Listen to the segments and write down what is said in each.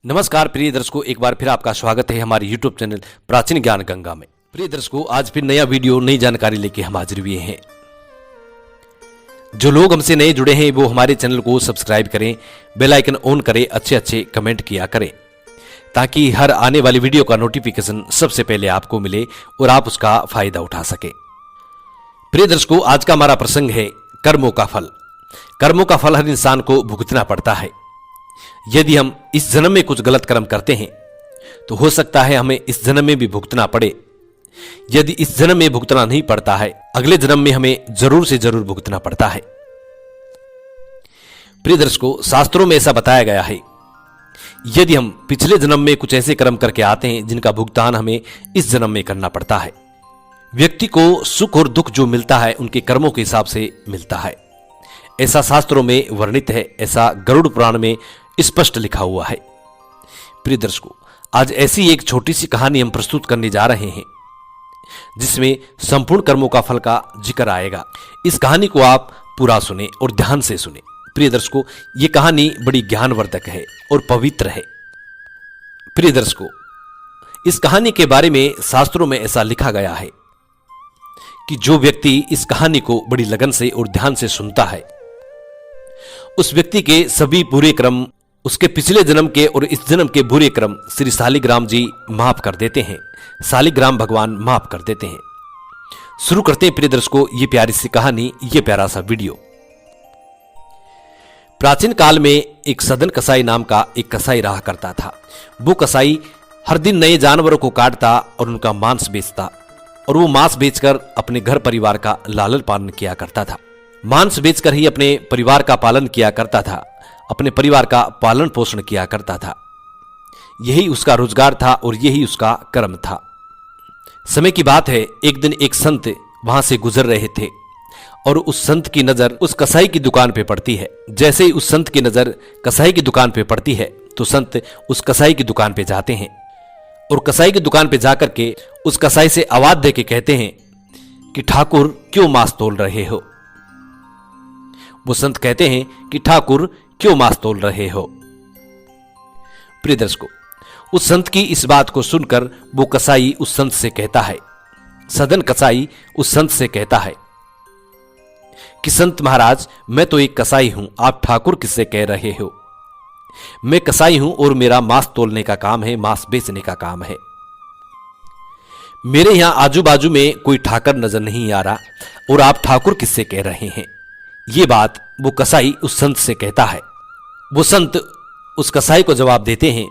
नमस्कार प्रिय दर्शकों, एक बार फिर आपका स्वागत है हमारे YouTube चैनल प्राचीन ज्ञान गंगा में। प्रिय दर्शकों, आज फिर नया वीडियो नई जानकारी लेके हम हाजिर हुए हैं। जो लोग हमसे नए जुड़े हैं वो हमारे चैनल को सब्सक्राइब करें, बेल आइकन ऑन करें, अच्छे अच्छे कमेंट किया करें ताकि हर आने वाली वीडियो का नोटिफिकेशन सबसे पहले आपको मिले और आप उसका फायदा उठा सके। प्रिय दर्शकों, आज का हमारा प्रसंग है कर्मों का फल। कर्मों का फल हर इंसान को भुगतना पड़ता है। यदि हम इस जन्म में कुछ गलत कर्म करते हैं तो हो सकता है हमें इस जन्म में भी भुगतना पड़े। यदि इस जन्म में भुगतना नहीं पड़ता है, अगले जन्म में हमें जरूर से जरूर भुगतना पड़ता है। प्रिय दर्शकों, शास्त्रों में ऐसा बताया गया है, यदि हम पिछले जन्म में कुछ ऐसे कर्म करके आते हैं जिनका भुगतान हमें इस जन्म में करना पड़ता है। व्यक्ति को सुख और दुख जो मिलता है उनके कर्मों के हिसाब से मिलता है, ऐसा शास्त्रों में वर्णित है, ऐसा गरुड़ पुराण में स्पष्ट लिखा हुआ है। प्रिय दर्शकों, आज ऐसी एक छोटी सी कहानी हम प्रस्तुत करने जा रहे हैं जिसमें संपूर्ण कर्मों का फल का जिक्र आएगा। इस कहानी को आप पूरा सुने और ध्यान से सुने। प्रिय दर्शकों, यह कहानी बड़ी ज्ञानवर्धक है और पवित्र है। प्रिय दर्शकों, इस कहानी के बारे में शास्त्रों में ऐसा लिखा गया है कि जो व्यक्ति इस कहानी को बड़ी लगन से और ध्यान से सुनता है उस व्यक्ति के सभी बुरे कर्म, उसके पिछले जन्म के और इस जन्म के बुरे कर्म श्री शालिग्राम जी माफ कर देते हैं। शालिग्राम भगवान माफ कर देते हैं। शुरू करते हैं प्रिय दर्शकों ये प्यारी सी कहानी, ये प्यारा सा वीडियो। प्राचीन काल में एक सदन कसाई नाम का एक कसाई रहा करता था। वो कसाई हर दिन नए जानवरों को काटता और उनका मांस बेचता और वो मांस बेचकर अपने घर परिवार का लालन पालन किया करता था। मांस बेचकर ही अपने परिवार का पालन किया करता था, अपने परिवार का पालन पोषण किया करता था। यही उसका रोजगार था और यही उसका कर्म था। समय की बात है, एक दिन एक संत वहां से गुजर रहे थे और उस संत की नजर उस कसाई की दुकान पे पड़ती है। जैसे ही उस संत की नजर कसाई की दुकान पे पड़ती है तो संत उस कसाई की दुकान पे जाते हैं और कसाई की दुकान पे जाकर के उस कसाई से आवाज दे के कहते हैं कि ठाकुर क्यों मांस तोल रहे हो। वो संत कहते हैं कि ठाकुर क्यों मांस तोल रहे हो। प्रिय दर्शकों, उस संत की इस बात को सुनकर वो कसाई उस संत से कहता है, सदन कसाई उस संत से कहता है कि संत महाराज, मैं तो एक कसाई हूं, आप ठाकुर किससे कह रहे हो। मैं कसाई हूं और मेरा मांस तोलने का काम है, मांस बेचने का काम है। मेरे यहां आजू बाजू में कोई ठाकर नजर नहीं आ रहा और आप ठाकुर किससे कह रहे हैं। ये बात वो कसाई उस संत से कहता है। वो संत उस कसाई को जवाब देते हैं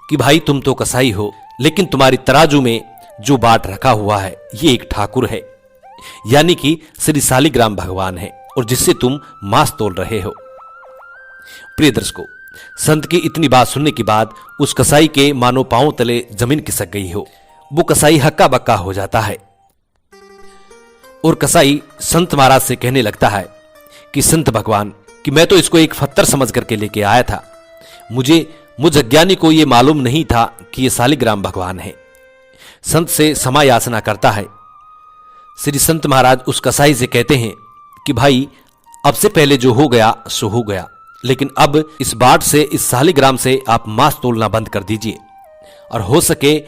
कि भाई, तुम तो कसाई हो, लेकिन तुम्हारी तराजू में जो बाट रखा हुआ है ये एक ठाकुर है, यानी कि श्री शालिग्राम भगवान है, और जिससे तुम मांस तोल रहे हो। प्रिय दर्शकों, संत की इतनी बात सुनने के बाद उस कसाई के मानो पांव तले जमीन खिसक गई हो। वो कसाई हक्का बक्का हो जाता है और कसाई संत महाराज से कहने लगता है कि संत भगवान, कि मैं तो इसको एक पत्थर समझ करके लेके आया था, मुझ अज्ञानी को यह मालूम नहीं था कि यह शालिग्राम भगवान है। संत से क्षमा याचना करता है। श्री संत महाराज उस कसाई से कहते हैं कि भाई, अब से पहले जो हो गया सो हो गया, लेकिन अब इस बाट से, इस शालिग्राम से आप मांस तोलना बंद कर दीजिए और हो सके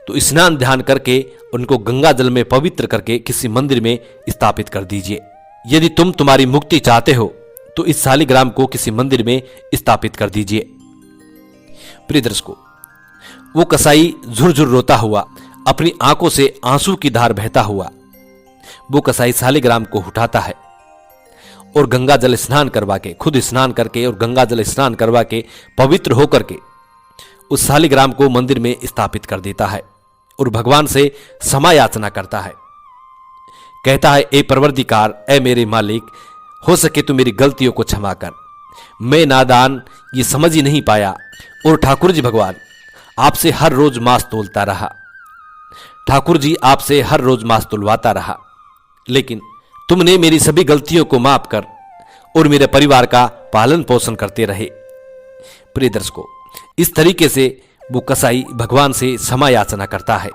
तो स्नान ध्यान करके उनको गंगा जल में पवित्र करके किसी मंदिर में स्थापित कर दीजिए। यदि तुम्हारी मुक्ति चाहते हो तो इस शालिग्राम को किसी मंदिर में स्थापित कर दीजिए। प्रिय दर्शकों, वो कसाई झुरझुर रोता हुआ, अपनी आंखों से आंसू की धार बहता हुआ वो कसाई शालिग्राम को उठाता है और गंगा जल स्नान करवा के, खुद स्नान करके और गंगा जल स्नान करवा के पवित्र होकर के उस शालिग्राम को मंदिर में स्थापित कर देता है और भगवान से क्षमा याचना करता है। कहता है, ए परवरदिगार, ए मेरे मालिक, हो सके तो मेरी गलतियों को क्षमा कर। मैं नादान ये समझ ही नहीं पाया और ठाकुर जी भगवान आपसे हर रोज मांस तोलता रहा। ठाकुर जी आपसे हर रोज मांस तोलवाता रहा, लेकिन तुमने मेरी सभी गलतियों को माफ कर और मेरे परिवार का पालन पोषण करते रहे। प्रिय दर्शकों, इस तरीके से वो कसाई भगवान से क्षमा याचना करता है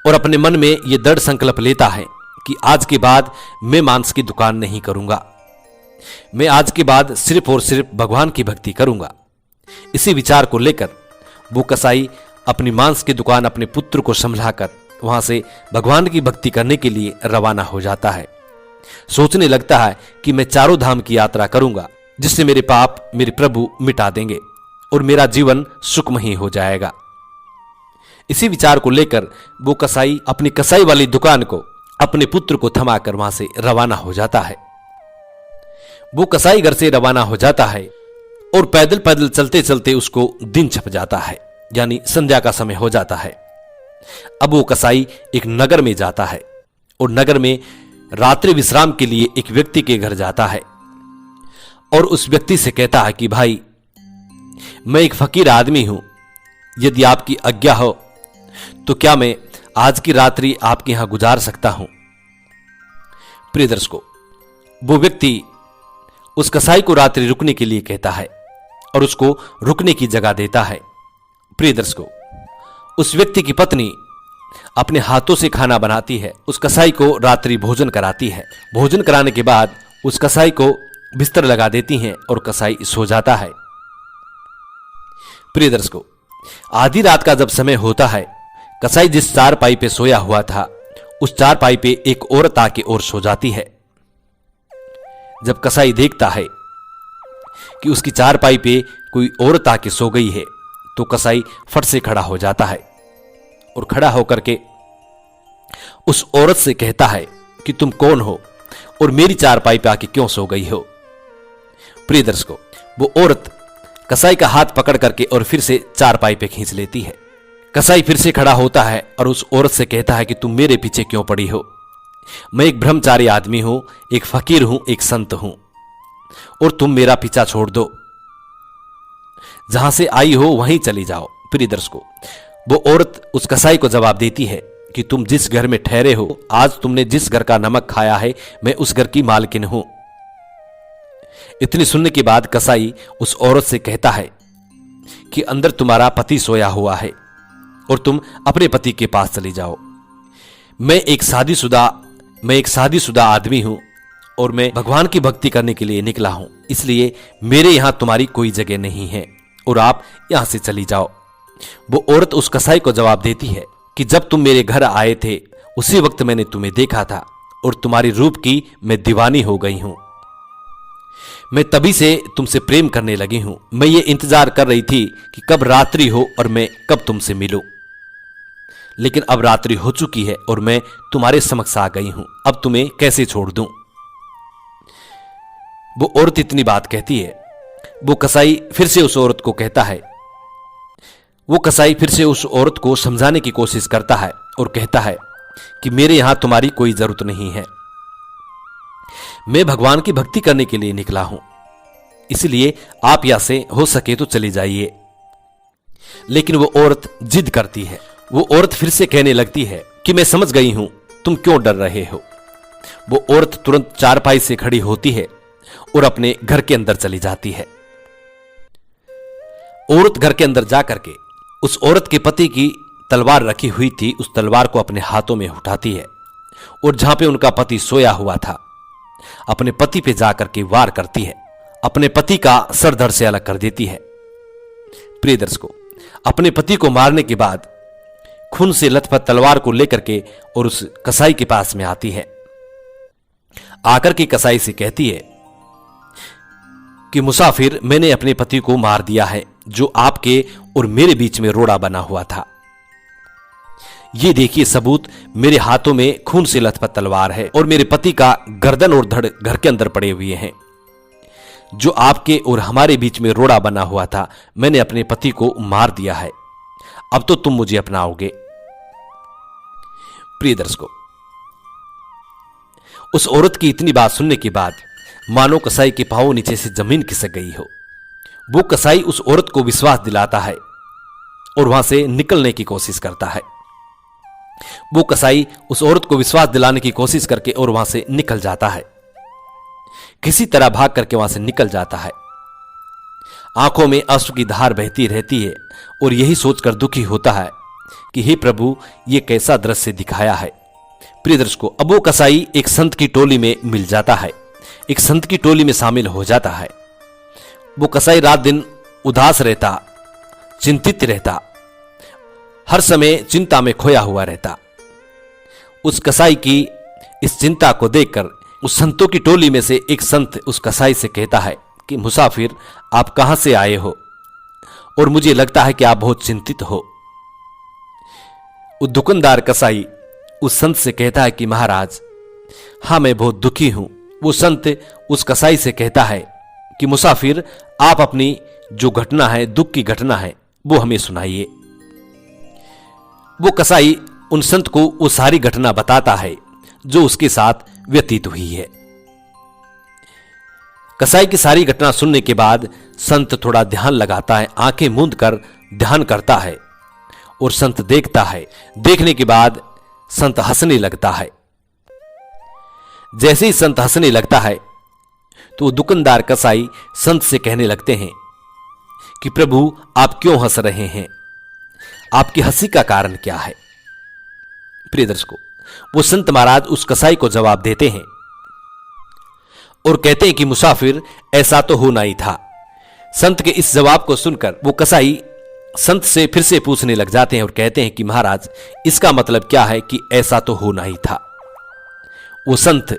और अपने मन में यह दृढ़ संकल्प लेता है कि आज के बाद मैं मांस की दुकान नहीं करूंगा। मैं आज के बाद सिर्फ और सिर्फ भगवान की भक्ति करूंगा। इसी विचार को लेकर वो कसाई अपनी मांस की दुकान अपने पुत्र को संभलाकर वहां से भगवान की भक्ति करने के लिए रवाना हो जाता है। सोचने लगता है कि मैं चारों धाम की यात्रा करूंगा, जिससे मेरे पाप मेरे प्रभु मिटा देंगे और मेरा जीवन सुखमयी हो जाएगा। इसी विचार को लेकर वो कसाई अपनी कसाई वाली दुकान को अपने पुत्र को थमाकर वहां से रवाना हो जाता है। वो कसाई घर से रवाना हो जाता है और पैदल पैदल चलते चलते उसको दिन छप जाता है, यानी संध्या का समय हो जाता है। अब वो कसाई एक नगर में जाता है और नगर में रात्रि विश्राम के लिए एक व्यक्ति के घर जाता है और उस व्यक्ति से कहता है कि भाई, मैं एक फकीर आदमी हूं, यदि आपकी आज्ञा हो तो क्या मैं आज की रात्रि आपके यहां गुजार सकता हूं। प्रिय दर्शकों, वो व्यक्ति उस कसाई को रात्रि रुकने के लिए कहता है और उसको रुकने की जगह देता है। प्रिय दर्शकों, उस व्यक्ति की पत्नी अपने हाथों से खाना बनाती है, उस कसाई को रात्रि भोजन कराती है। भोजन कराने के बाद उस कसाई को बिस्तर लगा देती हैं और कसाई सो जाता है। प्रिय दर्शकों, आधी रात का जब समय होता है, कसाई जिस चारपाई पे सोया हुआ था उस चारपाई पे एक औरत आके और सो जाती है। जब कसाई देखता है कि उसकी चारपाई पे कोई औरत आके सो गई है तो कसाई फट से खड़ा हो जाता है और खड़ा होकर के उस औरत से कहता है कि तुम कौन हो और मेरी चारपाई पे आके क्यों सो गई हो। प्रिय दर्शकों, वो औरत कसाई का हाथ पकड़ करके और फिर से चारपाई पे खींच लेती है। कसाई फिर से खड़ा होता है और उस औरत से कहता है कि तुम मेरे पीछे क्यों पड़ी हो। मैं एक ब्रह्मचारी आदमी हूं, एक फकीर हूं, एक संत हूं और तुम मेरा पीछा छोड़ दो, जहां से आई हो वहीं चली जाओ। प्रिय दर्शकों, वो औरत उस कसाई को जवाब देती है कि तुम जिस घर में ठहरे हो, आज तुमने जिस घर का नमक खाया है, मैं उस घर की मालकिन हूं। इतनी सुनने के बाद कसाई उस औरत से कहता है कि अंदर तुम्हारा पति सोया हुआ है और तुम अपने पति के पास चली जाओ। मैं एक शादीशुदा आदमी हूं और मैं भगवान की भक्ति करने के लिए निकला हूं, इसलिए मेरे यहां तुम्हारी कोई जगह नहीं है और आप यहां से चली जाओ। वो औरत उस कसाई को जवाब देती है कि जब तुम मेरे घर आए थे उसी वक्त मैंने तुम्हें देखा था और तुम्हारी रूप की मैं दीवानी हो गई हूं। मैं तभी से तुमसे प्रेम करने लगी हूं। मैं ये इंतजार कर रही थी कि कब रात्रि हो और मैं कब तुमसे मिलूं, लेकिन अब रात्रि हो चुकी है और मैं तुम्हारे समक्ष आ गई हूं। अब तुम्हें कैसे छोड़ दूं। वो औरत इतनी बात कहती है। वो कसाई फिर से उस औरत को कहता है, वो कसाई फिर से उस औरत को समझाने की कोशिश करता है और कहता है कि मेरे यहां तुम्हारी कोई जरूरत नहीं है, मैं भगवान की भक्ति करने के लिए निकला हूं, इसलिए आप यहां से हो सके तो चली जाइए। लेकिन वो औरत जिद करती है। वो औरत फिर से कहने लगती है कि मैं समझ गई हूं तुम क्यों डर रहे हो। वो औरत तुरंत चारपाई से खड़ी होती है और अपने घर के अंदर चली जाती है। औरत घर के अंदर जाकर के उस औरत के पति की तलवार रखी हुई थी, उस तलवार को अपने हाथों में उठाती है और जहां पे उनका पति सोया हुआ था अपने पति पे जाकर के वार करती है। अपने पति का सर धड़ से अलग कर देती है। प्रिय दर्शकों, अपने पति को मारने के बाद खून से लथपथ तलवार को लेकर के और उस कसाई के पास में आती है। आकर के कसाई से कहती है कि मुसाफिर, मैंने अपने पति को मार दिया है जो आपके और मेरे बीच में रोड़ा बना हुआ था। ये देखिए सबूत, मेरे हाथों में खून से लथपथ तलवार है और मेरे पति का गर्दन और धड़ घर के अंदर पड़े हुए हैं। जो आपके और हमारे बीच में रोड़ा बना हुआ था, मैंने अपने पति को मार दिया है। अब तो तुम मुझे अपनाओगे। प्रिय दर्शकों, उस औरत की इतनी बात सुनने के बाद मानो कसाई के पांव नीचे से जमीन खिसक गई हो। वो कसाई उस औरत को विश्वास दिलाता है और वहां से निकलने की कोशिश करता है। वो कसाई उस औरत को विश्वास दिलाने की कोशिश करके और वहां से निकल जाता है। किसी तरह भाग करके वहां से निकल जाता है। आंखों में आंसू की धार बहती रहती है और यही सोचकर दुखी होता है कि हे प्रभु, ये कैसा दृश्य दिखाया है। प्रिय दर्शकों, अब वो कसाई एक संत की टोली में मिल जाता है, एक संत की टोली में शामिल हो जाता है। वो कसाई रात दिन उदास रहता, चिंतित रहता, हर समय चिंता में खोया हुआ रहता। उस कसाई की इस चिंता को देखकर उस संतों की टोली में से एक संत उस कसाई से कहता है कि मुसाफिर, आप कहां से आए हो और मुझे लगता है कि आप बहुत चिंतित हो। वो दुकानदार कसाई उस संत से कहता है कि महाराज, हां मैं बहुत दुखी हूं। वो संत उस कसाई से कहता है कि मुसाफिर, आप अपनी जो घटना है, दुख की घटना है, वो हमें सुनाइए। वो कसाई उन संत को वो सारी घटना बताता है जो उसके साथ व्यतीत हुई है। कसाई की सारी घटना सुनने के बाद संत थोड़ा ध्यान लगाता है, आंखें मूंद कर ध्यान करता है और संत देखता है। देखने के बाद संत हंसने लगता है। जैसे ही संत हंसने लगता है तो दुकानदार कसाई संत से कहने लगते हैं कि प्रभु, आप क्यों हंस रहे हैं? आपकी हंसी का कारण क्या है? प्रिय दर्शकों, वो संत महाराज उस कसाई को जवाब देते हैं और कहते हैं कि मुसाफिर, ऐसा तो होना ही था। संत के इस जवाब को सुनकर वो कसाई संत से फिर से पूछने लग जाते हैं और कहते हैं कि महाराज, इसका मतलब क्या है कि ऐसा तो होना ही था? वो संत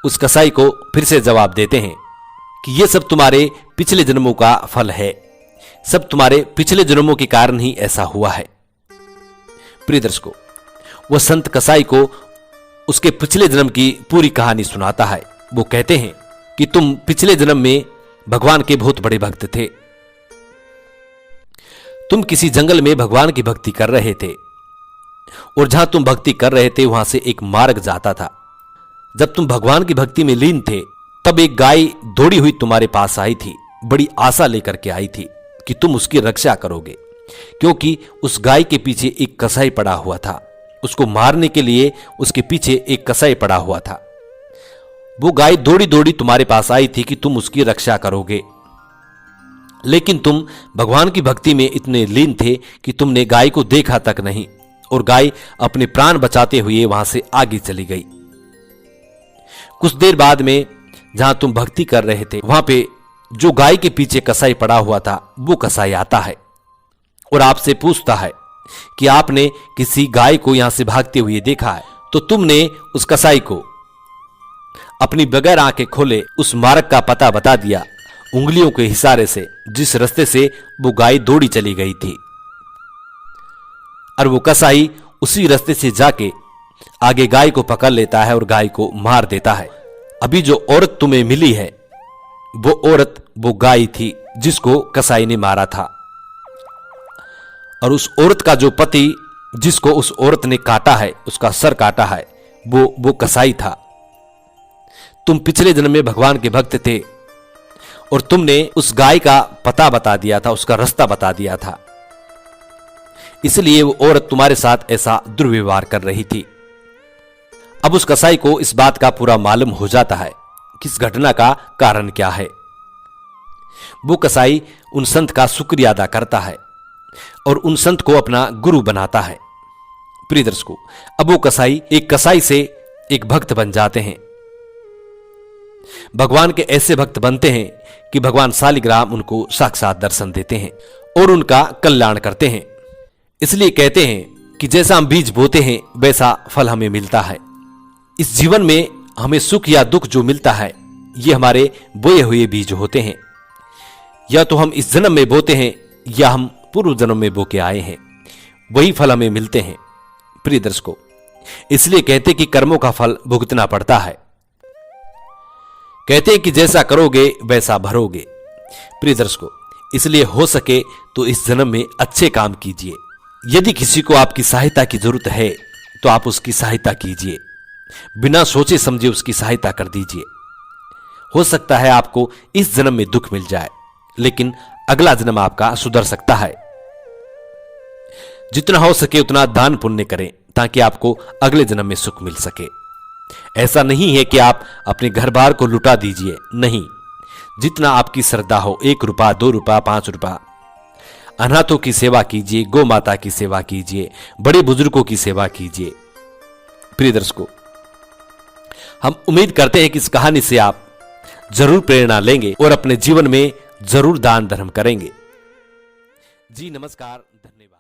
उस कसाई को फिर से जवाब देते हैं कि यह सब तुम्हारे पिछले जन्मों का फल है, सब तुम्हारे पिछले जन्मों के कारण ही ऐसा हुआ है। प्रिय दर्शकों, वह संत कसाई को उसके पिछले जन्म की पूरी कहानी सुनाता है। वो कहते हैं कि तुम पिछले जन्म में भगवान के बहुत बड़े भक्त थे। तुम किसी जंगल में भगवान की भक्ति कर रहे थे और जहां तुम भक्ति कर रहे थे वहां से एक मार्ग जाता था। जब तुम भगवान की भक्ति में लीन थे तब एक गाय दौड़ी हुई तुम्हारे पास आई थी, बड़ी आशा लेकर के आई थी कि तुम उसकी रक्षा करोगे, क्योंकि उस गाय के पीछे एक कसाई पड़ा हुआ था। उसको मारने के लिए उसके पीछे एक कसाई पड़ा हुआ था। वो गाय दौड़ी दौड़ी तुम्हारे पास आई थी कि तुम उसकी रक्षा करोगे, लेकिन तुम भगवान की भक्ति में इतने लीन थे कि तुमने गाय को देखा तक नहीं और गाय अपने प्राण बचाते हुए वहां से आगे चली गई। कुछ देर बाद में जहां तुम भक्ति कर रहे थे वहां पे जो गाय के पीछे कसाई पड़ा हुआ था, वो कसाई आता है और आपसे पूछता है कि आपने किसी गाय को यहां से भागते हुए देखा है? तो तुमने उस कसाई को अपनी बगैर आंखें खोले उस मार्ग का पता बता दिया, उंगलियों के इशारे से, जिस रास्ते से वो गाय दौड़ी चली गई थी। और वो कसाई उसी रास्ते से जाके आगे गाय को पकड़ लेता है और गाय को मार देता है। अभी जो औरत तुम्हें मिली है वो औरत वो गाय थी जिसको कसाई ने मारा था, और उस औरत का जो पति जिसको उस औरत ने काटा है, उसका सर काटा है, वो कसाई था। तुम पिछले जन्म में भगवान के भक्त थे और तुमने उस गाय का पता बता दिया था, उसका रास्ता बता दिया था, इसलिए वो औरत तुम्हारे साथ ऐसा दुर्व्यवहार कर रही थी। अब उस कसाई को इस बात का पूरा मालूम हो जाता है कि इस घटना का कारण क्या है। वो कसाई उन संत का शुक्रिया अदा करता है और उन संत को अपना गुरु बनाता है। प्रिय दर्शकों, अब वो कसाई एक कसाई से एक भक्त बन जाते हैं। भगवान के ऐसे भक्त बनते हैं कि भगवान शालिग्राम उनको साक्षात दर्शन देते हैं और उनका कल्याण करते हैं। इसलिए कहते हैं कि जैसा हम बीज बोते हैं वैसा फल हमें मिलता है। इस जीवन में हमें सुख या दुख जो मिलता है ये हमारे बोए हुए बीज होते हैं। या तो हम इस जन्म में बोते हैं या हम पूर्व जन्म में बो के आए हैं, वही फल हमें मिलते हैं। प्रिय दर्शकों, इसलिए कहते कि कर्मों का फल भुगतना पड़ता है। कहते हैं कि जैसा करोगे वैसा भरोगे। प्रिय दर्शकों, इसलिए हो सके तो इस जन्म में अच्छे काम कीजिए। यदि किसी को आपकी सहायता की जरूरत है तो आप उसकी सहायता कीजिए, बिना सोचे समझे उसकी सहायता कर दीजिए। हो सकता है आपको इस जन्म में दुख मिल जाए, लेकिन अगला जन्म आपका सुधर सकता है। जितना हो सके उतना दान पुण्य करें ताकि आपको अगले जन्म में सुख मिल सके। ऐसा नहीं है कि आप अपने घर बार को लुटा दीजिए, नहीं, जितना आपकी श्रद्धा हो, 1 रुपया, 2 रुपया, 5 रुपया, अनाथों की सेवा कीजिए, गौ माता की सेवा कीजिए, बड़े बुजुर्गों की सेवा कीजिए। प्रिय दर्शकों, हम उम्मीद करते हैं कि इस कहानी से आप जरूर प्रेरणा लेंगे और अपने जीवन में जरूर दान धर्म करेंगे। जी नमस्कार, धन्यवाद।